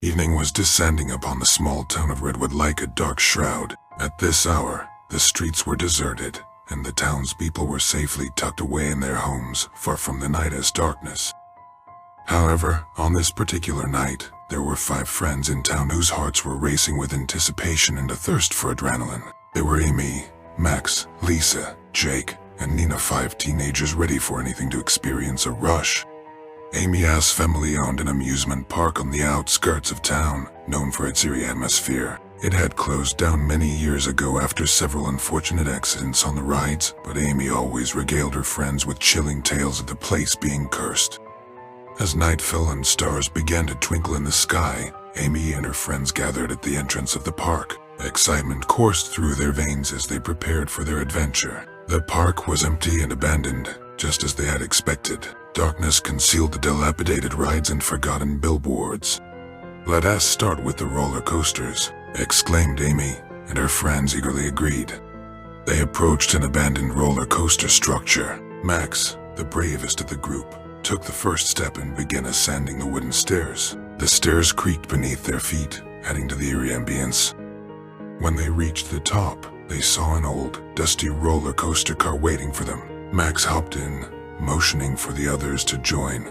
Evening was descending upon the small town of Redwood like a dark shroud. At this hour, the streets were deserted, and the townspeople were safely tucked away in their homes, far from the night's darkness. However, on this particular night, there were 5 friends in town whose hearts were racing with anticipation and a thirst for adrenaline. They were Amy, Max, Lisa, Jake, and Nina, 5 teenagers ready for anything to experience a rush. Amy's family owned an amusement park on the outskirts of town, known for its eerie atmosphere. It had closed down many years ago after several unfortunate accidents on the rides, but Amy always regaled her friends with chilling tales of the place being cursed. As night fell and stars began to twinkle in the sky, Amy and her friends gathered at the entrance of the park. Excitement coursed through their veins as they prepared for their adventure. The park was empty and abandoned, just as they had expected. Darkness concealed the dilapidated rides and forgotten billboards. "Let us start with the roller coasters," exclaimed Amy, and her friends eagerly agreed. They approached an abandoned roller coaster structure. Max, the bravest of the group, took the first step and began ascending the wooden stairs. The stairs creaked beneath their feet, adding to the eerie ambience. When they reached the top, they saw an old, dusty roller coaster car waiting for them. Max hopped in, motioning for the others to join.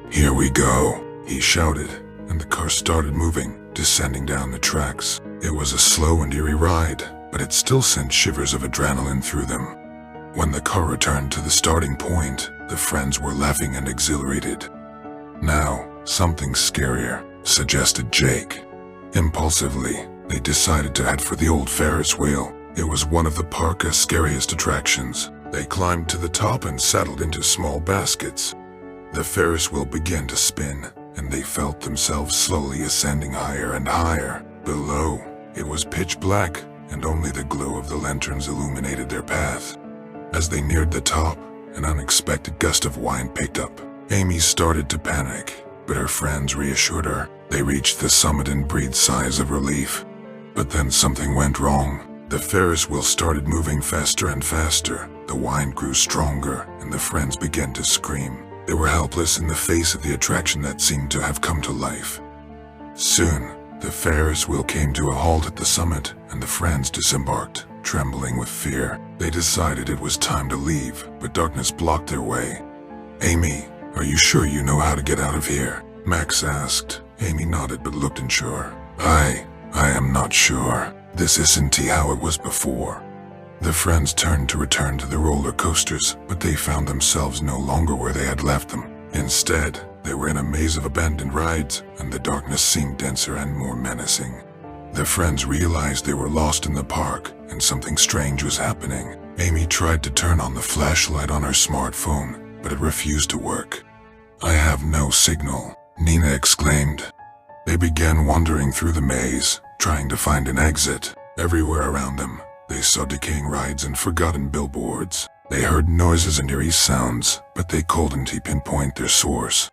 "Here we go," he shouted, and the car started moving, descending down the tracks. It was a slow and eerie ride, but it still sent shivers of adrenaline through them. When the car returned to the starting point, the friends were laughing and exhilarated. "Now, something scarier," suggested Jake. Impulsively, they decided to head for the old Ferris wheel. It was one of the park's scariest attractions. They climbed to the top and settled into small baskets. The Ferris wheel began to spin, and they felt themselves slowly ascending higher and higher. Below, it was pitch black, and only the glow of the lanterns illuminated their path. As they neared the top, an unexpected gust of wind picked up. Amy started to panic, but her friends reassured her. They reached the summit and breathed sighs of relief. But then something went wrong. The Ferris wheel started moving faster and faster. The wind grew stronger, and the friends began to scream. They were helpless in the face of the attraction that seemed to have come to life. Soon, the Ferris wheel came to a halt at the summit, and the friends disembarked, trembling with fear. They decided it was time to leave, but darkness blocked their way. "Amy, are you sure you know how to get out of here?" Max asked. Amy nodded but looked unsure. I am not sure. This isn't how it was before." The friends turned to return to the roller coasters, but they found themselves no longer where they had left them. Instead, they were in a maze of abandoned rides, and the darkness seemed denser and more menacing. The friends realized they were lost in the park, and something strange was happening. Amy tried to turn on the flashlight on her smartphone, but it refused to work. "I have no signal," Nina exclaimed. They began wandering through the maze, trying to find an exit. Everywhere around them, they saw decaying rides and forgotten billboards. They heard noises and eerie sounds, but they couldn't pinpoint their source.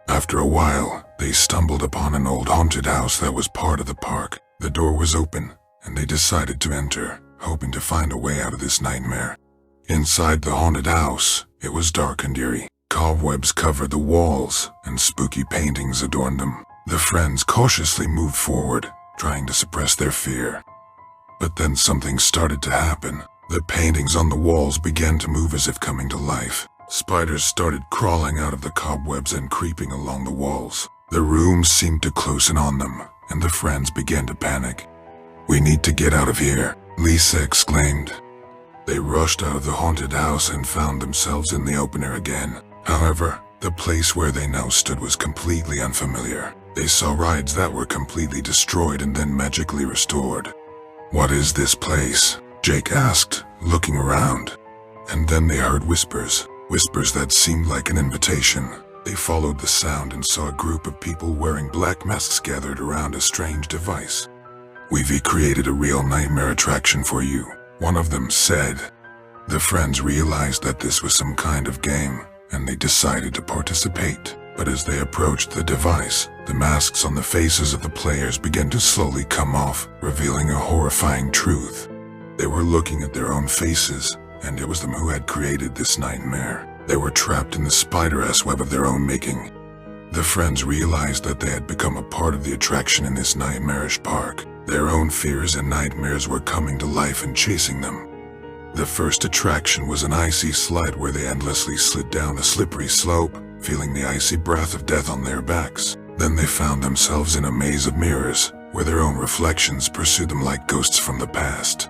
After a while, they stumbled upon an old haunted house that was part of the park. The door was open, and they decided to enter, hoping to find a way out of this nightmare. Inside the haunted house, it was dark and eerie. Cobwebs covered the walls, and spooky paintings adorned them. The friends cautiously moved forward, trying to suppress their fear. But then something started to happen. The paintings on the walls began to move as if coming to life. Spiders started crawling out of the cobwebs and creeping along the walls. The room seemed to close in on them, and the friends began to panic. "We need to get out of here," Lisa exclaimed. They rushed out of the haunted house and found themselves in the open air again. However, the place where they now stood was completely unfamiliar. They saw rides that were completely destroyed and then magically restored. "What is this place?" Jake asked, looking around. And then they heard whispers that seemed like an invitation. They followed the sound and saw a group of people wearing black masks gathered around a strange device. "We've created a real nightmare attraction for you," one of them said. The friends realized that this was some kind of game, and they decided to participate. But as they approached the device, the masks on the faces of the players began to slowly come off, revealing a horrifying truth. They were looking at their own faces, and it was them who had created this nightmare. They were trapped in the spider-ass web of their own making. The friends realized that they had become a part of the attraction in this nightmarish park. Their own fears and nightmares were coming to life and chasing them. The first attraction was an icy slide where they endlessly slid down a slippery slope, feeling the icy breath of death on their backs. Then they found themselves in a maze of mirrors, where their own reflections pursued them like ghosts from the past.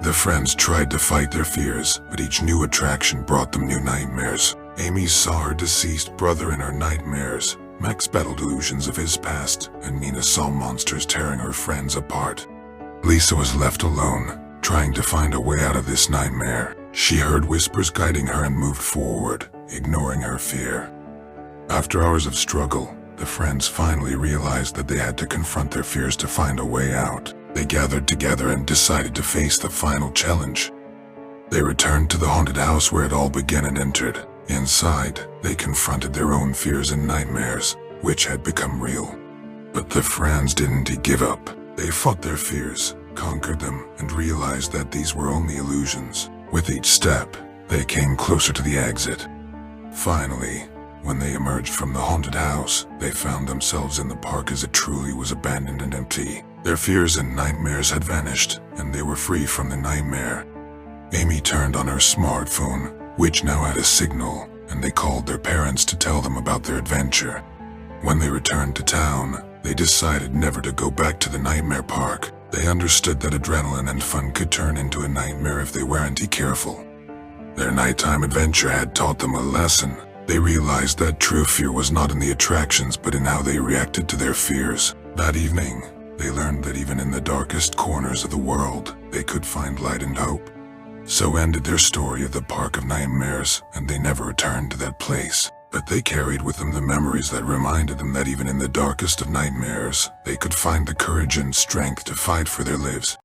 The friends tried to fight their fears, but each new attraction brought them new nightmares. Amy saw her deceased brother in her nightmares, Max battled delusions of his past, and Nina saw monsters tearing her friends apart. Lisa was left alone, trying to find a way out of this nightmare. She heard whispers guiding her and moved forward, ignoring her fear. After hours of struggle, the friends finally realized that they had to confront their fears to find a way out. They gathered together and decided to face the final challenge. They returned to the haunted house where it all began and entered. Inside, they confronted their own fears and nightmares, which had become real. But the friends didn't give up. They fought their fears, conquered them, and realized that these were only illusions. With each step, they came closer to the exit. Finally, when they emerged from the haunted house, they found themselves in the park as it truly was abandoned and empty. Their fears and nightmares had vanished, and they were free from the nightmare. Amy turned on her smartphone, which now had a signal, and they called their parents to tell them about their adventure. When they returned to town, they decided never to go back to the nightmare park. They understood that adrenaline and fun could turn into a nightmare if they weren't careful. Their nighttime adventure had taught them a lesson. They realized that true fear was not in the attractions but in how they reacted to their fears. That evening, they learned that even in the darkest corners of the world, they could find light and hope. So ended their story of the Park of Nightmares, and they never returned to that place. But they carried with them the memories that reminded them that even in the darkest of nightmares, they could find the courage and strength to fight for their lives.